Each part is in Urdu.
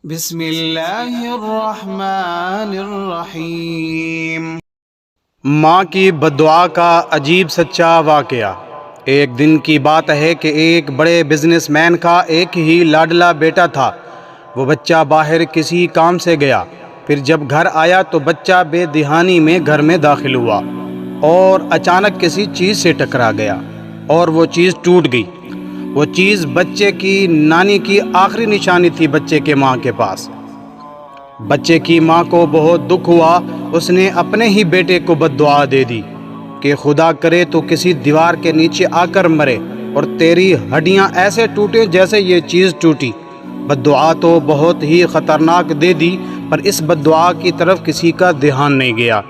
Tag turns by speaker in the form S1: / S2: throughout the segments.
S1: بسم اللہ الرحمن الرحیم۔
S2: ماں کی بددعا کا عجیب سچا واقعہ۔ ایک دن کی بات ہے کہ ایک بڑے بزنس مین کا ایک ہی لاڈلا بیٹا تھا۔ وہ بچہ باہر کسی کام سے گیا، پھر جب گھر آیا تو بچہ بے دہانی میں گھر میں داخل ہوا اور اچانک کسی چیز سے ٹکرا گیا اور وہ چیز ٹوٹ گئی۔ وہ چیز بچے کی نانی کی آخری نشانی تھی بچے کے ماں کے پاس۔ بچے کی ماں کو بہت دکھ ہوا۔ اس نے اپنے ہی بیٹے کو بددعا دے دی کہ خدا کرے تو کسی دیوار کے نیچے آ کر مرے اور تیری ہڈیاں ایسے ٹوٹیں جیسے یہ چیز ٹوٹی۔ بددعا تو بہت ہی خطرناک دے دی، پر اس بددعا کی طرف کسی کا دھیان نہیں گیا۔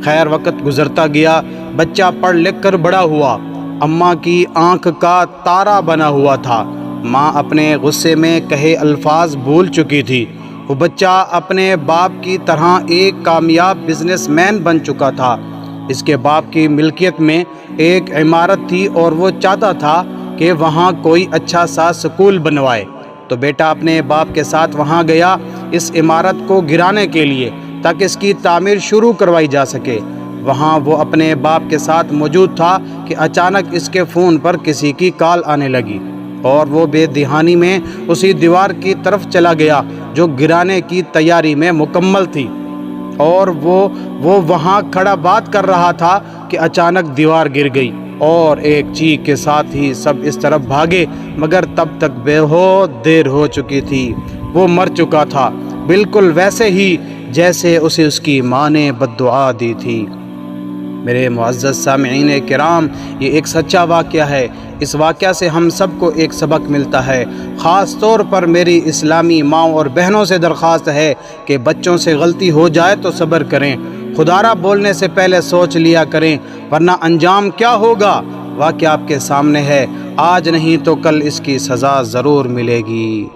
S2: خیر، وقت گزرتا گیا، بچہ پڑھ لکھ کر بڑا ہوا، اماں کی آنکھ کا تارا بنا ہوا تھا۔ ماں اپنے غصے میں کہے الفاظ بھول چکی تھی۔ وہ بچہ اپنے باپ کی طرح ایک کامیاب بزنس مین بن چکا تھا۔ اس کے باپ کی ملکیت میں ایک عمارت تھی اور وہ چاہتا تھا کہ وہاں کوئی اچھا سا سکول بنوائے۔ تو بیٹا اپنے باپ کے ساتھ وہاں گیا اس عمارت کو گرانے کے لیے تاکہ اس کی تعمیر شروع کروائی جا سکے۔ وہاں وہ اپنے باپ کے ساتھ موجود تھا کہ اچانک اس کے فون پر کسی کی کال آنے لگی اور وہ بے دہانی میں اسی دیوار کی طرف چلا گیا جو گرانے کی تیاری میں مکمل تھی، اور وہ وہاں کھڑا بات کر رہا تھا کہ اچانک دیوار گر گئی اور ایک چیخ کے ساتھ ہی سب اس طرف بھاگے، مگر تب تک بہت دیر ہو چکی تھی۔ وہ مر چکا تھا، بالکل ویسے ہی جیسے اسے اس کی ماں نے بددعا دی تھی۔ میرے معزز سامعین کرام، یہ ایک سچا واقعہ ہے۔ اس واقعہ سے ہم سب کو ایک سبق ملتا ہے۔ خاص طور پر میری اسلامی ماؤں اور بہنوں سے درخواست ہے کہ بچوں سے غلطی ہو جائے تو صبر کریں، خدارہ بولنے سے پہلے سوچ لیا کریں، ورنہ انجام کیا ہوگا واقعہ آپ کے سامنے ہے۔ آج نہیں تو کل اس کی سزا ضرور ملے گی۔